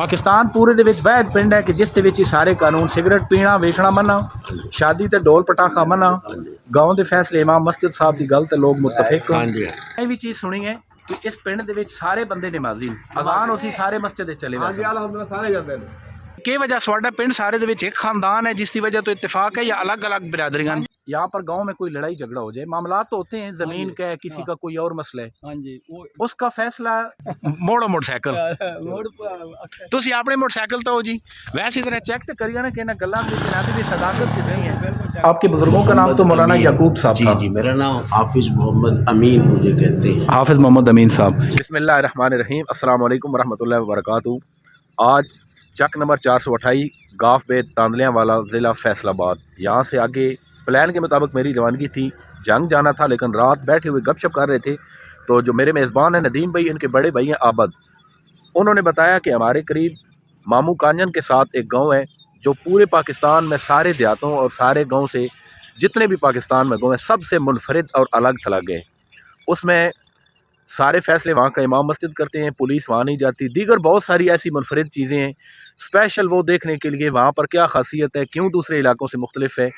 ਪਾਕਿਸਤਾਨ ਪੂਰੇ ਦੇ ਵਿੱਚ ਵਾਹਿਦ ਪਿੰਡ ਹੈ ਕਿ ਜਿਸ ਦੇ ਵਿੱਚ ਹੀ ਸਾਰੇ ਕਾਨੂੰਨ ਸਿਗਰਟ ਪੀਣਾ ਵੇਚਣਾ ਮਨਾ, ਸ਼ਾਦੀ ਤੇ ਢੋਲ ਪਟਾਖਾ ਮਨਾ, ਗਾਉਂ ਦੇ ਫੈਸਲੇ ਇਮਾਮ ਮਸਜਿਦ ਸਾਹਿਬ ਦੀ ਗੱਲ ਤੇ ਲੋਕ ਮੁਤਫਿਕ। ਇਹ ਵੀ ਚੀਜ਼ ਸੁਣੀ ਹੈ ਕਿ ਇਸ ਪਿੰਡ ਦੇ ਵਿੱਚ ਸਾਰੇ ਬੰਦੇ ਨਮਾਜ਼ੀ ਨੇ, ਅਜ਼ਾਨ ਉਸੇ ਸਾਰੇ ਮਸਜਿਦ ਦੇ ਚਲੇ ਵੈਸੇ। ਅਲਹਮਦੁਲਿਲਾ ਸਾਰੇ ਜਾਂਦੇ ਨੇ। ਕੀ वजह ਤੁਹਾਡਾ ਪਿੰਡ ਸਾਰੇ ਦੇ ਵਿੱਚ एक खानदान है जिसकी वजह तो इत्तेफाक है या अलग अलग बिरादरियां? यहाँ पर गांव में कोई लड़ाई झगड़ा हो जाए, मामला तो होते हैं जमीन का, किसी का कोई और मसला है, हाँ जी, उसका फैसला मोड़ो मोटरसाइकिल ਤੁਸੀਂ ਆਪਣੇ मोटरसाइकिल तो हो जी वैसे तरह चेक तो करिए ना कि ना गल्लां दी जनाबी दी सदाकत की नहीं है। आपके बुजुर्गों का नाम तो मौलाना याकूब साहब था। जी, मेरा नाम हाफिज मोहम्मद अमीन मुझे कहते हैं। हाफिज मोहम्मद अमीन साहब। बिस्मिल्लाहिर्रहमानिर्रहीम, अस्सलाम वालेकुम रहमतुल्लाहि व बरकातुहू। आज चक नंबर 428 गाफ बेद तांदलियाँ वाला ज़िला फैसलाबाद। यहाँ से आगे प्लान के मुताबिक मेरी रवानगी थी, जंग जाना था, लेकिन रात बैठे हुए गपशप कर रहे थे तो जो मेरे मेज़बान हैं नदीम भाई, इनके बड़े भाई हैं आबद, उन्होंने बताया कि हमारे करीब मामू कांजन के साथ एक गांव है जो पूरे पाकिस्तान में सारे देहातों और सारे गांव से जितने भी पाकिस्तान में गांव हैं सबसे मुनफरिद और अलग थलग है। उसमें सारे फैसले वहाँ का इमाम मस्जिद करते हैं, पुलिस वहाँ नहीं जाती, दीगर बहुत सारी ऐसी मुनफरिद चीज़ें हैं। स्पेशल वो देखने के लिए वहाँ पर क्या खासियत है, क्यों दूसरे इलाकों से मुख्तलिफ है।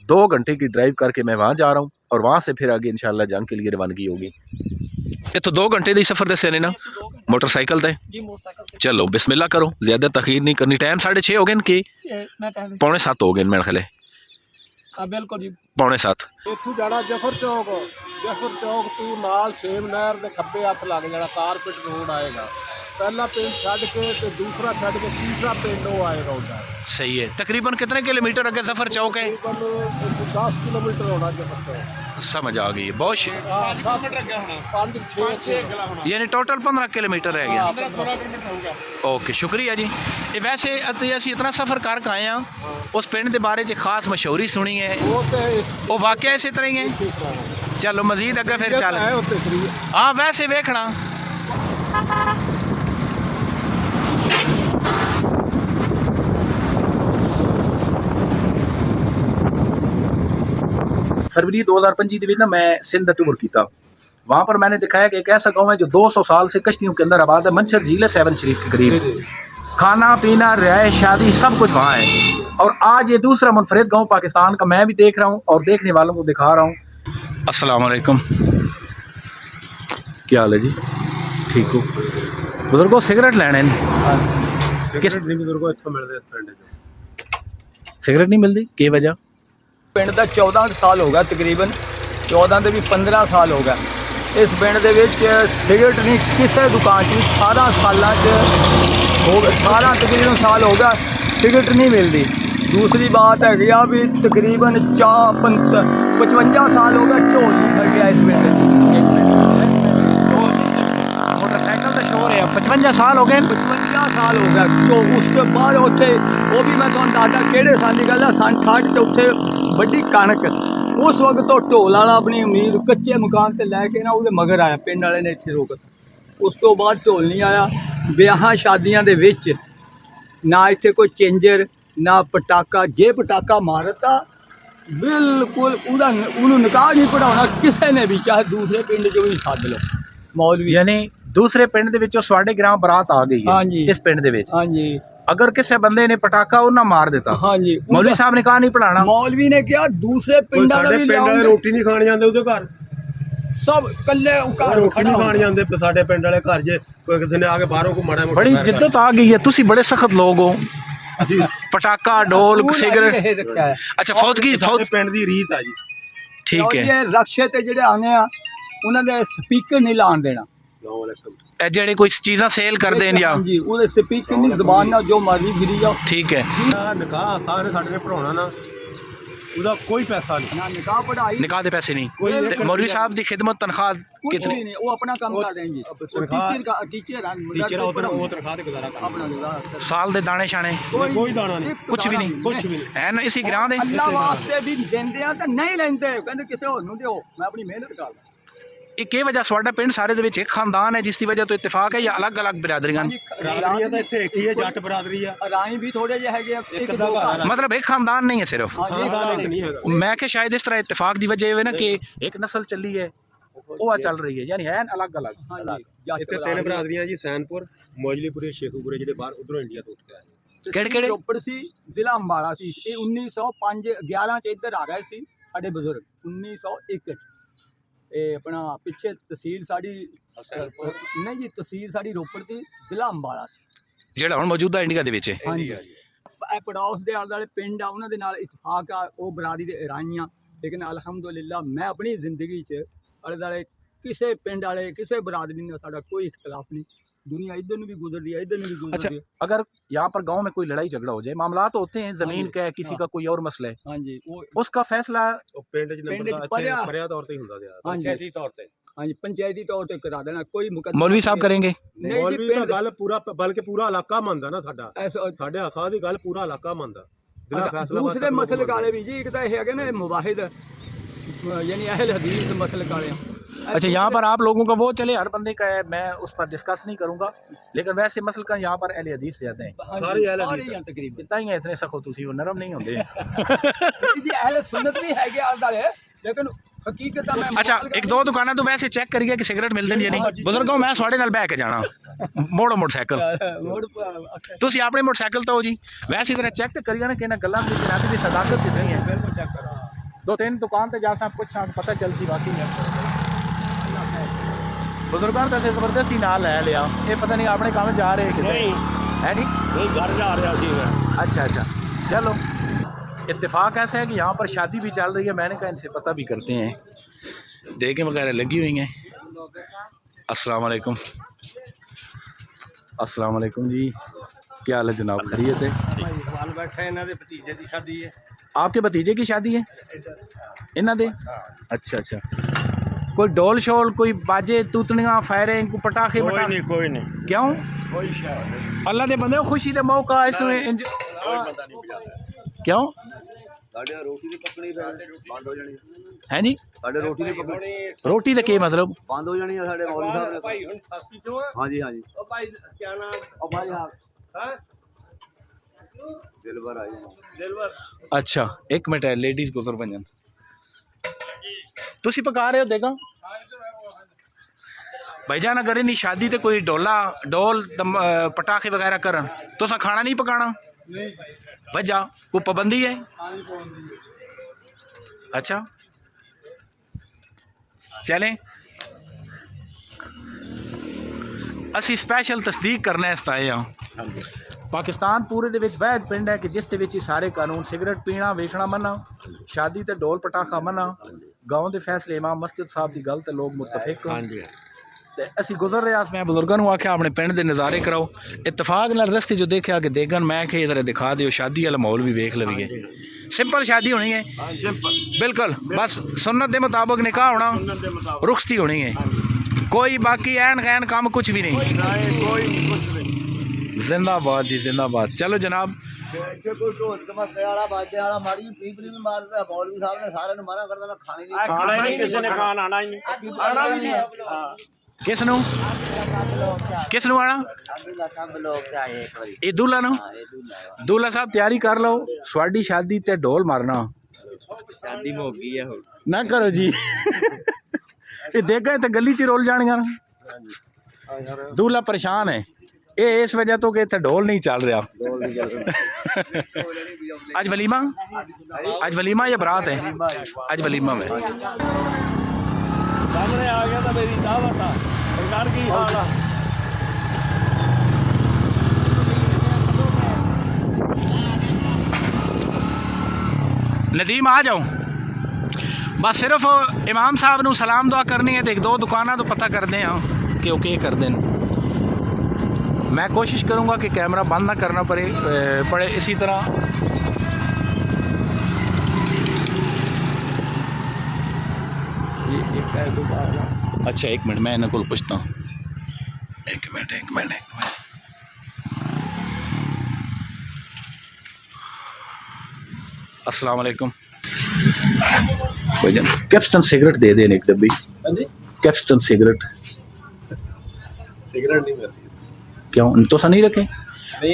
2 घंटे की ड्राइव करके मैं वहाँ जा रहा हूँ और वहाँ से फिर आगे इंशाल्लाह जंग के लिए रवानगी होगी। ये तो 2 घंटे का सफ़र दसे ने ना मोटरसाइकिल ते? चलो बिस्मिल्लाह करो, ज़्यादा तखीर नहीं करनी। टाइम 6:30 हो गए कि 6:45 हो गए मेरे ख्याल? ਬਿਲਕੁਲ ਜੀ, 6:45। ਇੱਥੋਂ ਜਾਣਾ ਜਫਰ ਚੌਕ ਤੋਂ ਨਾਲ ਸੇਮ ਨਹਿਰ ਦੇ ਖੱਬੇ ਹੱਥ ਲੱਗ ਜਾਣਾ, ਕਾਰਪੇਟ ਰੋਡ ਆਏਗਾ। पहला पिंड छड़ के तो दूसरा छड़ के तीसरा पिंड वो आएगा उधर। सही है। तकरीबन कितने किलोमीटर आगे जफर चौक है? 10 किलोमीटर होना जफर चौक। समझ आ गई, बहुत 5-6 यानी टोटल 15 किलोमीटर रह गया। ओके, शुक्रिया जी। ये वैसे ਅਸੀਂ इतना सफ़र करके आए हैं, उस पिंड के बारे में खास मशहूरी सुनी है, वो वाकया इसी तरह ही है। चलो मजीद अगर फिर चल। हाँ वैसे वेखना फरवरी 2025 के मैं सिंध टूर किया। वहाँ पर मैंने दिखाया कि एक ऐसा गांव है जो 200 साल से कश्तियों के अंदर आबाद है, मंछर झील है 7 शरीफ के करीब। खाना पीना रिहाइश शादी सब कुछ वहाँ है। और आज ये दूसरा मुनफरिद गांव पाकिस्तान का मैं भी देख रहा हूँ और देखने वालों को दिखा रहा हूँ। अस्सलाम वालेकुम, क्या हाल है जी? ठीक हो? बुजुर्गों सिगरेट लेने सिगरेट नहीं मिलती, की वजह? ਪਿੰਡ ਦਾ 14 ਸਾਲ ਹੋ ਗਿਆ, ਤਕਰੀਬਨ 14 ਦੇ ਵੀ 15 ਸਾਲ ਹੋ ਗਿਆ। ਇਸ ਪਿੰਡ ਦੇ ਵਿੱਚ ਸਿਗਰਟ ਨਹੀਂ ਕਿਸੇ ਦੁਕਾਨ 'ਚ 18 ਸਾਲਾਂ 'ਚ ਹੋ ਗਿਆ, 18 ਤਕਰੀਬਨ ਸਾਲ ਹੋ ਗਿਆ ਸਿਗਰਟ ਨਹੀਂ ਮਿਲਦੀ। ਦੂਸਰੀ ਬਾਤ ਹੈਗੀ ਆ ਵੀ ਤਕਰੀਬਨ 55 ਸਾਲ ਹੋ ਗਿਆ ਢੋਲ ਨਹੀਂ ਫੜਿਆ ਇਸ ਪਿੰਡ 'ਚ। मोटरसाइकिल का शोर है, 55 साल हो गए। 55 साल हो गया। तो उसके बाद ਉੱਥੇ ਉਹ ਵੀ ਮੈਂ ਤੁਹਾਨੂੰ ਦੱਸਦਾ ਕਿਹੜੇ ਸਾਲ ਦੀ ਗੱਲ ਆ, ਸੰਨ 60 'ਚ ਉੱਥੇ ਵੱਡੀ ਕਣਕ। ਉਸ ਵਕਤ ਤੋਂ ਢੋਲ ਵਾਲਾ ਆਪਣੀ ਉਮੀਦ ਕੱਚੇ ਮਕਾਨ ਤੇ ਲੈ ਕੇ ਨਾ ਉਹਦੇ ਮਗਰ ਆਇਆ, ਪਿੰਡ ਵਾਲੇ ਨੇ ਇੱਥੇ ਰੋਕਤਾ। ਉਸ ਤੋਂ ਬਾਅਦ ਢੋਲ ਨਹੀਂ ਆਇਆ। ਵਿਆਹਾਂ ਸ਼ਾਦੀਆਂ ਦੇ ਵਿੱਚ ਨਾ ਇੱਥੇ ਕੋਈ ਚੇਂਜਰ ਨਾ ਪਟਾਕਾ, ਜੇ ਪਟਾਕਾ ਮਾਰਤਾ ਬਿਲਕੁਲ ਉਹਨੂੰ ਨਿਕਾਹ ਨਹੀਂ ਪੜਾਉਣਾ ਕਿਸੇ ਨੇ ਵੀ, ਚਾਹੇ ਦੂਸਰੇ ਪਿੰਡ 'ਚੋਂ ਵੀ ਸੱਦ ਲਓ ਮੌਲਵੀ। यानी दूसरे पिंड ਦੇ ਵਿੱਚੋਂ ਸਾਡੇ ਗ੍ਰਾਮ ਬਰਾਤ ਆ ਗਈ हाँ है जी। इस पिंड ਦੇ ਵਿੱਚ। हाँ जी, अगर किसी बंदे ने पटाखा और ना मार देता, हाँ जी, मौलवी साहब ने कहा नहीं पढ़ाना। ਮੌਲਵੀ ਨੇ ਕਿਹਾ ਦੂਸਰੇ ਪਿੰਡਾਂ ਦਾ ਵੀ ਲਿਆਉਂਦੇ, ਰੋਟੀ ਨਹੀਂ ਖਾਣ ਜਾਂਦੇ ਉਹਦੇ ਘਰ, ਸਭ ਕੱਲੇ ਘਰ ਰੋਟੀ ਖੜਾ ਨਹੀਂ ਖਾਣ ਜਾਂਦੇ ਸਾਡੇ ਪਿੰਡ ਵਾਲੇ ਘਰ। ਜੇ ਕੋਈ ਕਿਸੇ ਨੇ ਆ ਕੇ ਬਾਹਰੋਂ ਕੋ ਮਾੜਾ ਮੋਟਾ बड़ी जिद्दत आ गई है, तुसी बड़े सख्त लोग हो। पटाखा ढोल सिगरेट, ਰੱਖਿਆ ਹੈ। अच्छा फौज की फौज, ਪਿੰਡ ਦੀ ਰੀਤ ਆ ਜੀ। ठीक है। ਇਹ ਰਕਸ਼ੇ ਤੇ ਜਿਹੜੇ ਆਉਂਦੇ ਆ ਉਹਨਾਂ ਦੇ ਸਪੀਕਰ ਨਹੀਂ ਲਾਉਣ ਦੇਣਾ। ए जेड़े कोई चीज़ां सेल कर देन या, ਹਾਂਜੀ, ਉਹਦੇ ਸਪੀਕਰ ਨਹੀਂ, ਜ਼ਬਾਨ ਨਾਲ ਜੋ ਮਰਜ਼ੀ ਫਿਰੀ ਜਾਓ। ठीक है। ਨਿਕਾਹ ਸਾਰੇ ਸਾਡੇ ਨੇ ਪੜਾਉਣਾ ਨਾ, ਉਹਦਾ ਕੋਈ ਪੈਸਾ ਨਹੀਂ। ਨਾ ਨਿਕਾਹ ਪੜਾਈ निकाह दे पैसे नहीं। कोई ते मौलवी साहब दी खिदमत तनख्वाह ਕੁਝ कितनी? ਵੀ ਨਹੀਂ, ਉਹ ਆਪਣਾ ਕੰਮ ਕਰ ਰਹੇ ਜੀ। ਟੀਚਰ ਟੀਚਰ ਉਹ ਤਨਖਾਹ ਤੇ ਗੁਜ਼ਾਰਾ ਕਰਦਾ। ਆਪਣਾ ਗੁਜ਼ਾਰਾ साल दे दाने शाने ਕੋਈ ਦਾਣਾ ਨਹੀਂ, कुछ भी नहीं, ਕੁਝ ਵੀ ਨਹੀਂ। है ना इसी ग्रां दे। ਅੱਲਾ ਵਾਸਤੇ ਵੀ ਦਿੰਦੇ ਆ ਤਾਂ ਨਹੀਂ ਲੈਂਦੇ, ਕਹਿੰਦੇ ਕਿਸੇ ਹੋਰ ਨੂੰ ਦਿਓ, ਮੈਂ ਆਪਣੀ ਮਿਹਨਤ ਕਰਦਾ। ਇਹ ਕੀ ਵਜ੍ਹਾ ਤੁਹਾਡਾ ਪਿੰਡ ਸਾਰੇ ਦੇ ਵਿੱਚ ਇੱਕ ਖਾਨਦਾਨ ਹੈ ਜਿਸ ਦੀ ਵਜ੍ਹਾ ਤੋਂ ਇਤਫਾਕ ਹੈ ਜਾਂ ਅਲੱਗ-ਅਲੱਗ ਬਰਾਦਰੀਆਂ? ਬਰਾਦਰੀਆਂ ਤਾਂ ਇੱਥੇ ਇੱਕ ਹੀ ਹੈ, ਜੱਟ ਬਰਾਦਰੀ ਆ। ਰਾਈ ਵੀ ਥੋੜੇ ਜਿਹੇ ਹੈਗੇ ਆ, ਇੱਕ ਅੱਧਾ ਦੋ ਘਰ ਆ। मतलब एक खानदान नहीं है सिर्फ। ਖਾਨਦਾਨ ਇੱਕ ਨਹੀਂ ਹੈਗਾ। मैं कि शायद इस तरह इत्तेफाक की वजह है ना कि एक नस्ल चली है वो चल रही है, यानी है अलग अलग। ਇੱਥੇ ਤਿੰਨ ਬਰਾਦਰੀਆਂ ਜੀ, ਸੈਨਪੁਰ, ਮੌਜਲੀਪੁਰੇ, ਸ਼ੇਖੂਪੁਰੇ, ਜਿਹੜੇ ਬਾਹਰ ਉਧਰੋਂ ਇੰਡੀਆ ਤੋਂ ਉੱਠ ਕੇ ਆਏ। ਕਿਹੜੇ ਰੋਪੜ ਸੀ, ਜ਼ਿਲ੍ਹਾ ਅੰਬਾਲਾ ਸੀ। ਇਹ 1905-11 ਚ ਇੱਧਰ ਆ ਗਏ ਸੀ ਸਾਡੇ ਬਜ਼ੁਰਗ। 1901 ਚ ਇਹ ਆਪਣਾ ਪਿੱਛੇ ਤਹਿਸੀਲ ਸਾਡੀ ਨਹੀਂ ਜੀ, ਤਹਿਸੀਲ ਸਾਡੀ ਰੋਪੜ ਦੀ, ਜ਼ਿਲ੍ਹਾ ਅੰਬਾਲਾ ਸੀ ਜਿਹੜਾ ਹੁਣ ਮੌਜੂਦਾ ਇੰਡੀਆ ਦੇ ਵਿੱਚ ਹੈ। ਹਾਂਜੀ। ਇਹ ਪੜੋਸ ਦੇ ਆਲੇ ਦੁਆਲੇ ਪਿੰਡ ਆ, ਉਹਨਾਂ ਦੇ ਨਾਲ ਇਤਫਾਕ ਆ, ਉਹ ਬਰਾਦਰੀ ਦੇ ਇਰਾਨੀਆਂ। ਲੇਕਿਨ ਅਲਹਮਦੁਲਿਲਾ ਮੈਂ ਆਪਣੀ ਜ਼ਿੰਦਗੀ 'ਚ ਆਲੇ ਦੁਆਲੇ ਕਿਸੇ ਪਿੰਡ ਵਾਲੇ ਕਿਸੇ ਬਰਾदरी ਨਾਲ ਸਾਡਾ कोई इख्तलाफ नहीं। दुनिया इधर भी गुजरती है, इधर भी गुजरती अच्छा, है। अगर यहाँ पर गांव में कोई लड़ाई झगड़ा हो जाए, मामला तो होते हैं, जमीन का है, किसी का कोई और मसला है, हाँ जी, वो उसका फैसला ਪਿੰਡ 'ਚ ਨੰਬਰ ਪਰਿਆ ਤੌਰ ਤੇ ਹੀ ਹੁੰਦਾ ਗਿਆ, ਪੰਚਾਇਤੀ ਤੌਰ ਤੇ। हाँ जी, पंचायती तौर पे करा देना। कोई मुकदमा मौलवी साहब करेंगे। नहीं जी, ਮੌਲਵੀ ਤਾਂ ਗੱਲ ਪੂਰਾ, ਬਲਕਿ ਪੂਰਾ ਇਲਾਕਾ ਮੰਨਦਾ ਨਾ ਸਾਡਾ। ऐसा ਸਾਡੇ ਹਸਾਂ ਦੀ ਗੱਲ ਪੂਰਾ ਇਲਾਕਾ ਮੰਨਦਾ। ਜ਼ਿਲ੍ਹਾ ਫੈਸਲਾ दूसरे मसल काले भी जी, एक तो है ना मुवाहिद, यानी अहल हदीस मसल काले। अच्छा, यहाँ पर आप लोगों का वो चले, हर बंदे का है, मैं उस पर डिस्कस नहीं करूँगा, लेकिन वैसे मसल का यहाँ पर अहले हदीस ज़्यादा हैं, सारे अहले हदीस हैं। तकरीबन इतना ही है, इतने सख्त तुसी वो नरम नहीं होंगे। जी अहले सुन्नत भी है आले दुआले, लेकिन हकीकत में अच्छा, एक दो दुकाना तो वैसे चेक करिए कि सिगरेट मिलते नहीं नहीं। बुजुर्गों मैं ਤੁਹਾਡੇ ਨਾਲ ਬਹਿ ਕੇ ਜਾਣਾ, ਮੋੜੋ ਮੋਟਰਸਾਈਕਲ। ਤੁਸੀਂ ਆਪਣੇ ਮੋਟਰਸਾਈਕਲ ਤੋਂ ਜੀ ਵੈਸੇ ਤਰ੍ਹਾਂ ਚੈੱਕ ਤੇ ਕਰੀਏ ਨਾ ਕਿ ਇਹਨਾਂ ਗੱਲਾਂ ਦੀ ਜਨਾਬ ਦੀ ਸਦਾਕਤ ਕਿਤਨੀ ਹੈ। बिल्कुल चेक करो। दो तीन दुकान पे जा साहब कुछ साहब पता चलती बाकी है। बुजुर्गों ने तो जबरदस्ती ना लै लिया, ये पता नहीं अपने काम जा रहे कि नहीं है नहीं घर जा रहा सी मैं। अच्छा अच्छा, चलो इत्तेफाक ऐसा है कि यहाँ पर शादी भी चल रही है। मैंने कहा इनसे पता भी करते हैं, देखें वगैरह लगी हुई हैं। अस्सलाम वालेकुम। अस्सलाम वालेकुम जी, क्या हाल है जनाब, खैरियत है? बाल बैठे इन्हों के भतीजे की शादी है। आपके भतीजे की शादी है इन्हों दे? अच्छा अच्छा, कोई डोल शोल, कोई बाजे तूतनियाँ फायरिंग, कोई पटाखे? कोई नहीं क्यों? कोई शायद अल्लाह दे बंदे खुशी दे मौका इसमें कोई पता नहीं पिया। क्यों साढ़े रोटी की पकड़ी बंद हो जानी है जी? साढ़े रोटी की पकड़ी रोटी का की मतलब बंद हो जानी है साढ़े मौलवी साहब ने। भाई हुन 88 चो है। हां जी हां जी। ओ भाई क्या नाम? ओ भाई हां दिलवर आई दिलवर। अच्छा एक मिनट है, लेडीज गुजर बन तुसी पका रहे हो देगा भाईजान, अगर इन्नी शादी ते कोई डोला डोल पटाखे वगैरह करन तो सा खाना नहीं पकाना? वजह कोई पाबंदी है? अच्छा चलें, असी स्पैशल तस्दीक करने आए हाँ। पाकिस्तान पूरे दे विच वैध पिंड है कि जिस दे विच सारे कानून, सिगरेट पीना वेचना मना, शादी ते डोल पटाखा मना, गाँव के फैसले इमाम मस्जिद साहब की गल ते लोग मुतफिक। ते असी गुजर रहे मैं बुजुर्गों को आख्या अपने पिंड के नज़ारे कराओ। इतफाक नाल रस्ते जो देखा कि देगन मैं कि इधर दिखा दियो, शादी वाला माहौल भी वेख लवीए। सिंपल शादी होनी है बिल्कुल, बस सुन्नत के मुताबिक निकाह होना, रुखसती होनी है, कोई बाकी ऐन गैन काम कुछ भी नहीं। जिंदाबाद जी जिंदाबाद। चलो जनाब, किस नू आना? ये दूल्हा ना? दूल्हा साहब तैयारी कर लो, स्वाडी शादी ते ढोल मारना। शादी हो गई है ना करो जी ये देखा तो गली च रोल जानिया ना। दूल्हा परेशान है ये इस वजह तो कि इतने ढोल नहीं चल रहा। आज वलीमा, आज वलीमा या बरात है? आज वलीमा में सामने आ गया था मेरी दावत था सरकार की हाल। नदीम आ जाओ, बस सिर्फ इमाम साहब नू सलाम दुआ करनी है तो एक दो दुकाना तो पता कर दें हाँ कि ओके कर दें। मैं कोशिश करूँगा कि कैमरा बंद ना करना पड़े इसी तरह। ये अच्छा एक मिनट मैं इन्हें को पूछता हूँ, एक मिनट। अस्सलाम वालेकुम भाईजान, कैप्स्टन सिगरेट दे देने एक डब्बी। कैप्स्टन सिगरेट सिगरेट नहीं मिलती क्यों तो सा नहीं रखे?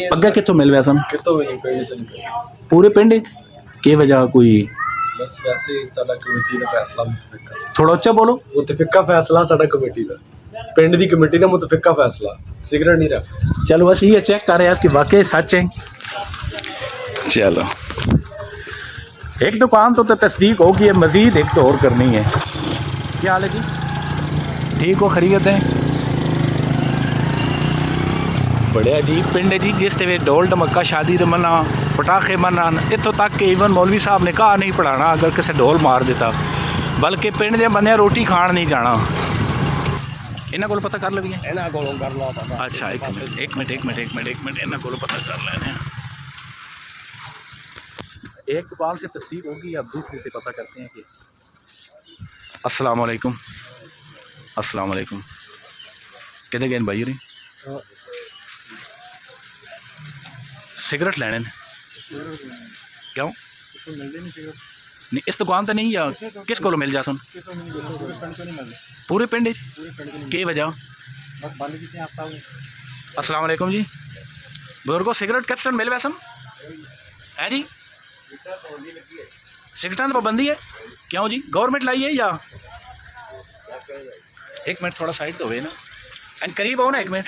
अगे कितों मिल वैसा कितों भी नहीं पूरे पिंड की वजह कोई? बस वैसे ही साडा कमेटी का फैसला मुतफिका। थोड़ा उच्चा बोलो। मुतफिका फैसला साडा कमेटी का। ਪਿੰਡ ਦੀ ਕਮੇਟੀ ਦਾ ਮੁਤਫਿਕਾ ਫੈਸਲਾ ਸਿਗਰਟ ਨਹੀਂ ਰੱਖ। चलो बस ये चेक कर रहे हैं कि वाकई सच है। चलो एक दुकान तो तस्दीक होगी, है मज़ीद एक तो और करनी है। क्या हाल है जी, ठीक हो, खरीद हैं? बड़े अजीब पिंड है जी, जिस ते ढोल ढमक्का शादी तो मना, पटाखे मना, इतों तक कि इवन मौलवी साहब ने कहा नहीं पढ़ाना अगर किसी ढोल मार देता, बल्कि पिंड के बंदे रोटी खाण नहीं जाना। इन्हों को पता कर लवीए, ਇਹਨਾਂ ਕੋਲੋਂ ਕਰ ਲਾ ਪਤਾ। अच्छा एक मिनट इन्हों को पता कर लेने हैं। एक दुकान से तस्दीक होगी, अब दूसरे से पता करते हैं कि अस्सलाम वालेकुम, अस्सलाम वालेकुम, कितने गए भाई रे सिगरट लेने ने? क्यों नहीं इस दुकान तो नहीं, या किस को मिल जा सुन पूरे पिंड की वजह? अस्सलाम वालेकुम जी, बुजुर्गो सिगरट किस मिल वैसन है जी? सिगरटां तो पाबंदी है क्यों जी, गवर्नमेंट लाई है या? एक मिनट थोड़ा साइड तो हुए ना, एंड करीब हो ना, एक मिनट,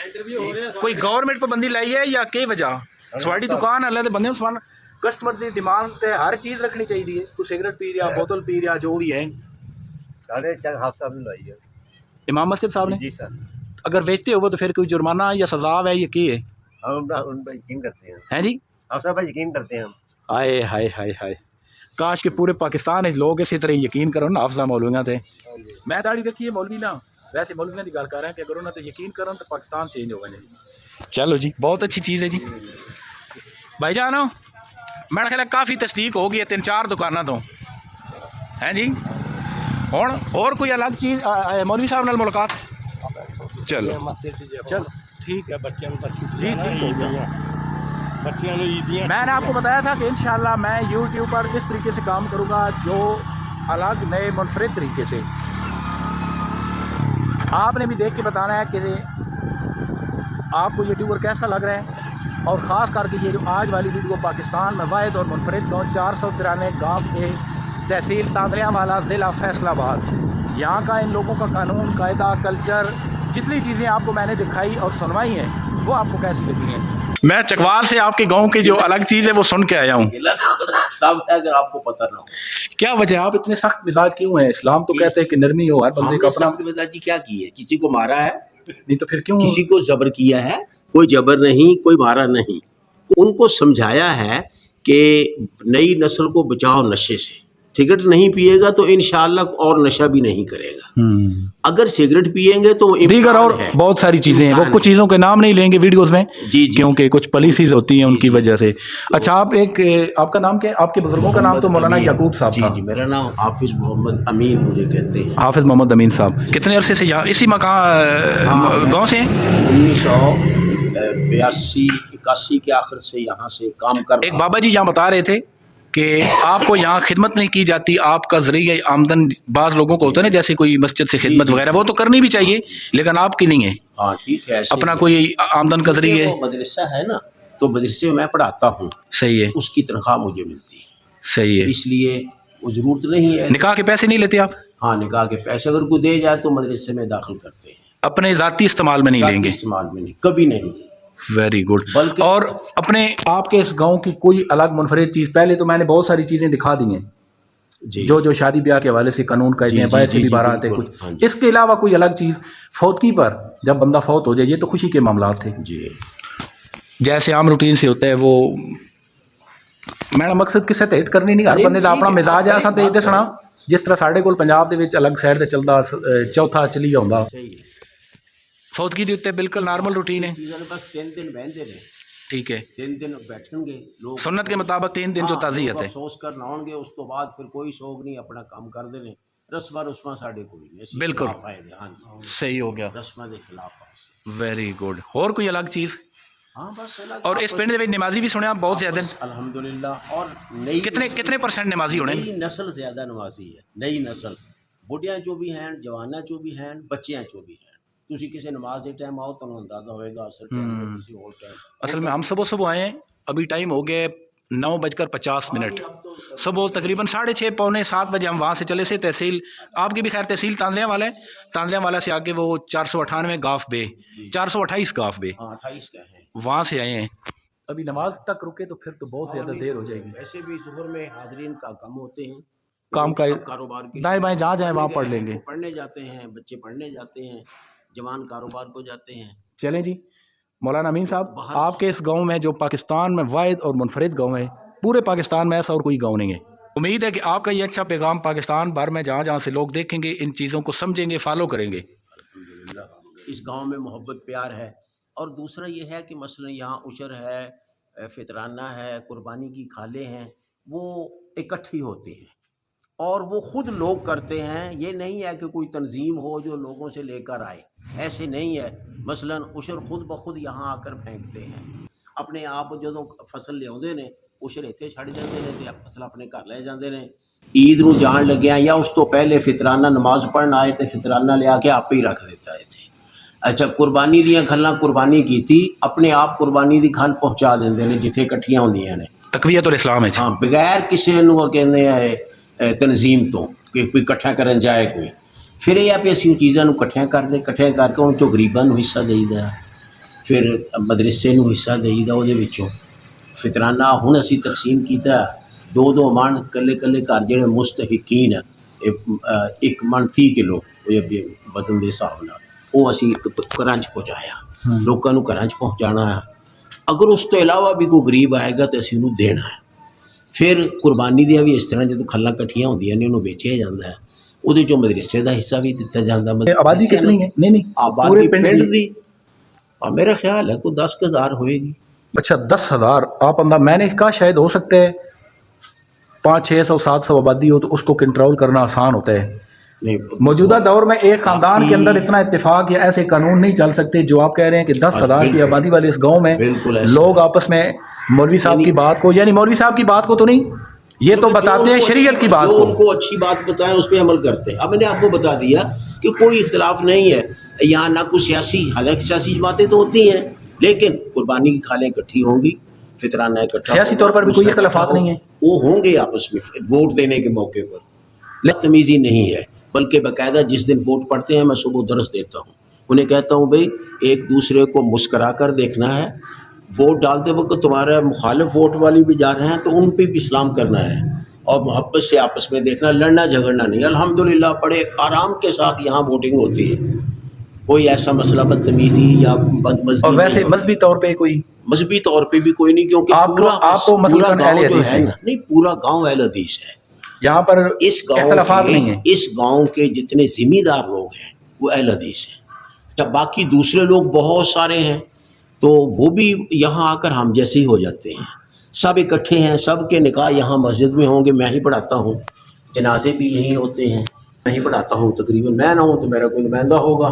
कोई गवर्नमेंट पाबंदी लाई है या के वजह? सवाड़ी दुकान अल्लाह दे बंदे समान कस्टमर की डिमांड ते हर चीज़ रखनी चाहिए। कोई सिगरट पी रहा, बोतल पी रहा, जो भी है। साढ़े चार हादसा भी लाई है इमाम मस्जिद साहब ने? जी सर। अगर बेचते हो तो फिर कोई जुर्माना या सजा है या क्या है? हम उन पर यकीन करते हैं, हैं जी? आप सब पर यकीन करते हैं हम। हाय हाय हाय हाय, काश के पूरे पाकिस्तान में लोग इसी तरह यकीन करो ना हाफजा मौलवियां थे। मैं दाढ़ी रखी है मौलवी ना, वैसे मौलवियां की गल कर रहे हैं कि अगर उन्होंने यकीन करो तो पाकिस्तान चेंज होगा जी। चलो जी, बहुत अच्छी चीज़ है जी। भाईजान मेरा ख्याल है काफ़ी तस्दीक हो गई है 3-4 दुकानों तो, हैं जी? हुण और कोई अलग चीज़ मौलवी साहब नाल मुलाकात? चलो चलो ठीक है, बच्चों जी ठीक हो गया। मैंने आपको बताया था कि इंशाल्लाह मैं यूट्यूब पर इस तरीके से काम करूँगा जो अलग नए मुनफरिद तरीके से। आपने भी देख के बताना है कि आपको यूट्यूबर कैसा लग रहा है, और ख़ास करके ये जो आज वाली वीडियो पाकिस्तान में वाहिद और मुनफरिद गाँव 493 गाँव के तहसील तांदलियांवाला ज़िला फैसलाबाद, यहाँ का इन लोगों का कानून कायदा कल्चर जितनी चीज़ें आपको मैंने दिखाई और सुनवाई हैं वो आपको कैसी लगी हैं? मैं चकवाल से आपके गांव की जो अलग चीज़ है वो सुन के आया हूँ। तब है अगर आपको पता ना हो क्या वजह, आप इतने सख्त मिजाज क्यों हैं? इस्लाम तो कहते हैं कि नरमी हो, हर बंदे का अपना। सख्त मिजाजी क्या की है? किसी को मारा है? नहीं तो फिर क्यों? किसी को जबर किया है? कोई जबर नहीं, कोई मारा नहीं। उनको समझाया है कि नई नस्ल को बचाओ नशे से। सिगरेट नहीं पिएगा तो इंशाअल्लाह और नशा भी नहीं करेगा। अगर सिगरेट पिएंगे तो दीगर और बहुत सारी चीज़ें हैं, वो कुछ चीज़ों के नाम नहीं लेंगे वीडियोस में जी क्योंकि कुछ पॉलिसीज होती हैं उनकी वजह से। अच्छा, आप एक आपका नाम क्या है? आपके बुजुर्गों का नाम तो मौलाना याकूब साहब था। जी, मेरा नाम हाफिज मोहम्मद अमीन मुझे कहते हैं। हाफिज मोहम्मद अमीन साहब कितने अरसे से यहाँ इसी मकान गाँव से हैं? 1982-81 के आखिर से यहाँ से काम कर। एक बाबा जी यहाँ बता रहे थे कि आपको यहाँ खिदमत नहीं की जाती, आपका ज़रिया आमदन बाज़ लोगों को होता है ना, जैसे कोई मस्जिद से खिदमत वगैरह, वो तो करनी भी चाहिए लेकिन आपकी नहीं है। हाँ ठीक है, अपना कोई आमदन का ज़रिया मदरसा है ना, तो मदरसे में मैं पढ़ाता हूँ, सही है, उसकी तनख्वाह मुझे मिलती है, सही है, इसलिए वो ज़रूरत नहीं है। निकाह के पैसे नहीं लेते आप? हाँ, निकाह के पैसे अगर कोई दे जाए तो मदरसे में दाखिल करते हैं, अपने ज़ाती इस्तेमाल में नहीं लेंगे? इस्तेमाल में नहीं, कभी नहीं। Very good. और अपने आपके इस गांव की कोई अलग मुनफरिद चीज़? पहले तो मैंने बहुत सारी चीज़ें दिखा दी हैं जो जो शादी ब्याह के हवाले से कानून कायदे हैं, वैसे भी बारात है कुछ, इसके अलावा कोई अलग चीज़? फौतगी पर जब बंदा फौत हो जाए, ये तो खुशी के मामला थे जी, जैसे आम रूटीन से होता है वो। मैं मकसद किसे ते हिट करनी नहीं, हर बंदे का अपना मिजाज है। असां ते दसना जिस तरह साढ़े कोल पंजाब दे विच अलग साइड ते चलदा चौथा चली आउंदा, फौतगी दे उत्ते बिल्कुल नॉर्मल रूटीन है। बस 3 दिन बहते रहे, ठीक है, 3 दिन बैठेंगे लोग सुन्नत के मुताबिक 3 दिन जो ताज़ियत है, अफसोस कर लाओगे, उस तो बाद फिर कोई शौक नहीं, अपना काम कर देने। रस्मा रुस्मा साढ़े कोई नहीं, बिल्कुल सही हो गया, रस्मा के खिलाफ। Very good. और कोई अलग चीज़? हाँ बस अलग। और इस पिंड में नमाजी भी सुने आप बहुत ज़्यादा? अल्हम्दुलिल्लाह। और नई कितने परसेंट नमाजी होने? नई नस्ल ज़्यादा नमाजी है, नई नस्ल, बुढ़ियाँ जो भी हैं, जवाना जो भी हैं, बच्चियाँ जो भी हैं। तुसी किसी नमाज के टाइम आओ तो अंदाज़ा होएगा, असर टाइम किसी और टाइम। असल में हम सुबह सुबह आए हैं, अभी टाइम हो गया 9:50 सुबह तकरीबन 6:30 पौने 7 बजे हम वहाँ से चले से तहसील, आपकी भी खैर तहसील तांदलिया वाला है, तांदलिया वाला से आगे वो 498 गाफ बे, 428 गाफ बे, 28 का है। वहाँ से आए हैं। अभी नमाज तक रुके तो फिर तो बहुत ज़्यादा देर हो जाएगी। वैसे भी ज़ुहर में हाज़रीन का कम होते हैं, काम का कारोबार के दाएं बाएं जहाँ जाए वहाँ पढ़ लेंगे। पढ़ने जाते हैं, बच्चे पढ़ने जाते हैं, जवान कारोबार को जाते हैं। चलें जी मौलाना अमीन साहब, आपके इस गांव में जो पाकिस्तान में वाहिद और मुनफरिद गांव है, पूरे पाकिस्तान में ऐसा और कोई गांव नहीं है। उम्मीद है कि आपका ये अच्छा पैगाम पाकिस्तान भर में जहाँ जहाँ से लोग देखेंगे, इन चीज़ों को समझेंगे, फॉलो करेंगे। इस गांव में मोहब्बत प्यार है। और दूसरा ये है कि मसलन यहाँ उशर है, फितराना है, कुर्बानी की खाले हैं, वो इकट्ठी होती हैं और वो ख़ुद लोग करते हैं। ये नहीं है कि कोई तंजीम हो जो लोगों से लेकर आए, ऐसे नहीं है। मसलन उशर खुद ब खुद यहाँ आकर फेंकते हैं अपने आप। जो फसल लियाउंदे ने उशर इत्थे छड़ जाते हैं ते फसल अपने घर ले जाते हैं। ईद नूं जान लग्या या उस तो पहले फितराना नमाज पढ़न आए तो फितराना लिया के आप ही रख देता है इत्थे। अच्छा, कुर्बानी दियाँ खल्लां कुर्बानी कीती, अपने आप कुर्बानी दी खल पहुँचा देंदे ने जिथे इकट्ठियां होंदियां ने। तकवीयतुल इस्लाम है। हाँ, बगैर किसी नूं कहंदे आ तनजीम तो कि कोई इकट्ठा करन जाए कोई। फिर यह भी असीं चीज़ां नूं इकट्ठियां करदे, इकट्ठे करके उन चों गरीबां नूं हिस्सा देईदा, फिर मदरसे नूं हिस्सा देईदा उहदे विचों। फितराना हुण असीं तकसीम कीता 2-2 मन कल्ले कल्ले घर जिहड़े मुस्तहिकीन एक मन 30 किलो वजन के हिसाब नाल वो असीं घरां च पहुँचाया। लोकां नूं घरां च पहुँचाना है। अगर उस तो इलावा भी कोई गरीब आएगा तो असीं उहनूं देना है। फिर कुर्बानी दियां भी इस तरह जो खल्लां इकट्ठियां होंदियां ने उन्होंने बेचिया जाता है, उहदे चों मदरसे का हिस्सा भी दिता जाता। आबादी कितनी है? नहीं आबादी पिंड दी मेरा ख्याल है कोई 10,000 होएगी। अच्छा 10,000 आप अंदा, मैंने कहा शायद हो सकता है 500-600-700 आबादी हो तो उसको कंट्रोल करना आसान होता है। नहीं, मौजूदा दौर में एक खानदान के अंदर इतना इत्तेफाक या ऐसे कानून नहीं चल सकते जो आप कह रहे हैं कि 10,000 की आबादी वाले इस गांव में लोग आपस में मौलवी साहब की बात को, यानी मौलवी साहब की बात को तो नहीं, ये तो बताते हैं शरीयत की बात को, उनको अच्छी बात बताएं उस पर अमल करते हैं। अब मैंने आपको बता दिया कि कोई इख्तलाफ नहीं है यहाँ, ना कोई सियासी, हालांकि सियासी जमातें तो होती हैं लेकिन कुर्बानी की खालें इकट्ठी होंगी, फितराना इकट्ठा, सियासी तौर पर भी कोई इख्तलाफात नहीं है, वो होंगे आपस में वोट देने के मौके पर। तमीज़ी नहीं है, बल्कि बाकायदा जिस दिन वोट पड़ते हैं मैं सुबह दरस देता हूँ, उन्हें कहता हूँ भाई एक दूसरे को मुस्करा कर देखना है। वोट डालते वक्त तुम्हारा मुखालिफ वोट वाली भी जा रहे हैं तो उन पर भी सलाम करना है और मोहब्बत से आपस में देखना, लड़ना झगड़ना नहीं। अल्हम्दुलिल्लाह बड़े आराम के साथ यहाँ वोटिंग होती है, कोई ऐसा मसला बदतमीजी या बदमज़गी। और वैसे मजहबी तौर पे कोई, मजहबी तौर पे भी कोई नहीं, क्योंकि आपको पूरा गाँव जो है ना, नहीं पूरा गाँव अहले हदीस है। यहाँ पर इस गाँव नहीं है, इस गाँव के जितने जिम्मेदार लोग हैं वो अहले हदीस हैं। जब बाकी दूसरे लोग बहुत सारे हैं तो वो भी यहाँ आकर हम जैसे ही हो जाते हैं, सब इकट्ठे हैं, सब के निकाह यहाँ मस्जिद में होंगे, मैं ही पढ़ाता हूँ, जनाजे भी यहीं होते हैं, मैं ही पढ़ाता हूँ। तकरीबन मैं ना हूँ तो मेरा कोई नुमाइंदा होगा।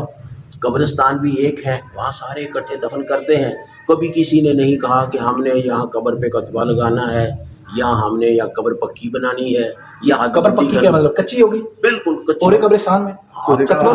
कब्रिस्तान भी एक है, वहाँ सारे इकट्ठे दफन करते हैं। कभी किसी ने नहीं कहा कि हमने यहाँ कब्र पे कतबा लगाना है या हमने या कब्र पक्की बनानी है या कब्र पक्की क्या मतलब कच्ची होगी? बिल्कुल कच्ची। पूरे कब्रिस्तान में कतबा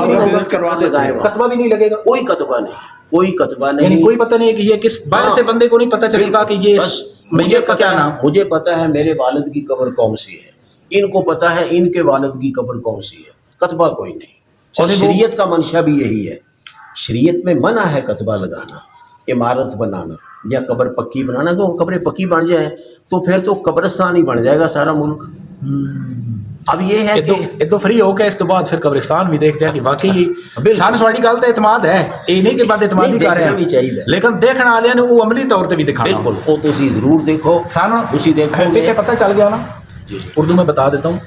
भी नहीं लगेगा, कोई कतबा नहीं, कोई कतबा नहीं, कोई पता नहीं कि ये किस बाहर से बंदे को नहीं पता चलेगा कि ये बस मुझे पता है, मुझे पता है मेरे वालिद की कब्र कौन सी है, इनको पता है इनके वालिद की कब्र कौन सी है, कतबा कोई नहीं। और शरीयत का मंशा भी यही है, शरीयत में मना है कतबा लगाना, इमारत बनाना या कब्र पक्की बनाना। तो कब्रें पक्की बन जाए तो फिर तो कब्रिस्तान ही बन जाएगा सारा मुल्क। अब ये है कि एक दो फ्री हो गया, इस तो बाद फिर कब्रिस्तान भी देखते हैं कि वाकई सानू साडी गल ते इतमाद है, ये नहीं कि बाद इतमाद ही कर रहे हैं, लेकिन देखने वाले ने वो अमली तौर पे भी दिखाना। बिल्कुल, वो तुसी जरूर देखो, सानू तुसी देखोगे, पता चल गया ना। उर्दू में बता देता हूँ,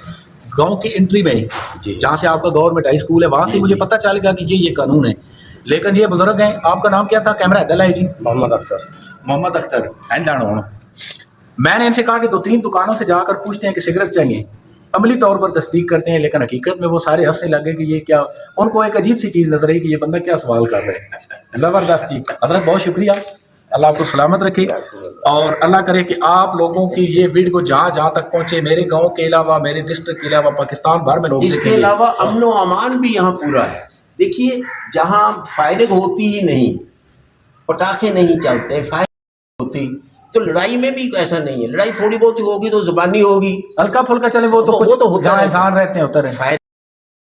गाँव की एंट्री में जहाँ से आपका गवर्नमेंट हाई स्कूल है वहाँ से मुझे पता चल गया कि ये कानून है। लेकिन ये बुजुर्ग हैं, आपका नाम क्या था? कैमरा इधर है जी। मोहम्मद अख्तर। मोहम्मद अख्तर हैं जानो। मैंने इनसे कहा कि 2-3 दुकानों से जाकर पूछते हैं कि सिगरेट चाहिए, अमली तौर पर तस्दीक करते हैं, लेकिन हकीकत में वो सारे हंसने लगे कि ये क्या, उनको एक अजीब सी चीज़ नजर आई कि ये बंदा क्या सवाल कर रहे हैं। ज़बरदस्त चीज़। हज़रत बहुत शुक्रिया, अल्लाह आपको सलामत रखे और अल्लाह करे कि आप लोगों की ये वीडियो जहाँ जहाँ तक पहुँचे, मेरे गाँव के अलावा, मेरे डिस्ट्रिक्ट के अलावा, पाकिस्तान भर में लोग। इसके अलावा अमन व अमान भी यहाँ पूरा है। देखिए जहाँ फायरिंग होती ही नहीं, पटाखे नहीं चलते, फायरिंग होती, تو لڑائی میں بھی ایسا نہیں ہے، لڑائی تھوڑی بہت ہی ہوگی تو زبانی ہوگی، ہلکا پھلکا چلے وہ تو وہ کچھ تو ہوتا جہاں ہے، انسان رہتے ہیں ہوتا رہے، خیر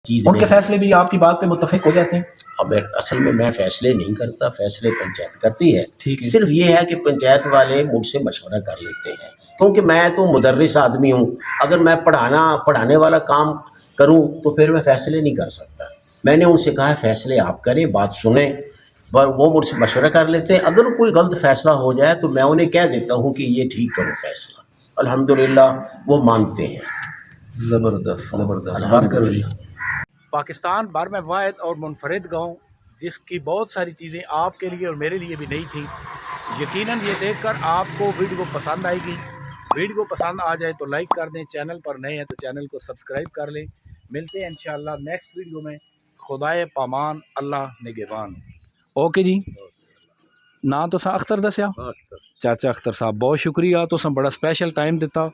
چیز ان کے نہیں۔ فیصلے بھی آپ کی بات پہ متفق ہو جاتے ہیں؟ اب اصل میں فیصلے نہیں کرتا، فیصلے پنچایت کرتی ہے، ٹھیک ہے، صرف یہ ہے کہ پنچایت والے مجھ سے مشورہ کر لیتے ہیں، کیونکہ میں تو مدرس آدمی ہوں، اگر میں پڑھانے والا کام کروں تو پھر میں فیصلے نہیں کر سکتا۔ میں نے ان سے کہا ہے فیصلے آپ کریں، بات سنیں، وہ مجھ سے مشورہ کر لیتے ہیں، اگر کوئی غلط فیصلہ ہو جائے تو میں انہیں کہہ دیتا ہوں کہ یہ ٹھیک کرو فیصلہ، الحمدللہ وہ مانتے ہیں۔ زبردست زبردست، بات کرو جی۔ پاکستان بھر میں واحد اور منفرد گاؤں جس کی بہت ساری چیزیں آپ کے لیے اور میرے لیے بھی نئی تھیں، یقیناً یہ دیکھ کر آپ کو ویڈیو پسند آئے گی۔ ویڈیو پسند آ جائے تو لائک کر دیں، چینل پر نئے ہیں تو چینل کو سبسکرائب کر لیں۔ ملتے ہیں انشاءاللہ نیکسٹ ویڈیو میں۔ خدائے پامان، اللہ نگہبان۔ اوکے جی، نا تو سا اختر دسیا چاچا اختر صاحب، بہت شکریہ، تو سم بڑا اسپیشل ٹائم دیتا،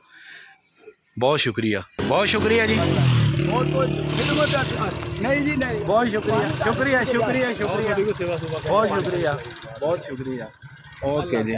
بہت شکریہ، بہت شکریہ جی، بہت بہت خدمت ہے۔ نہیں جی نہیں، بہت شکریہ، شکریہ شکریہ شکریہ، بہت شکریہ، بہت شکریہ، اوکے جی۔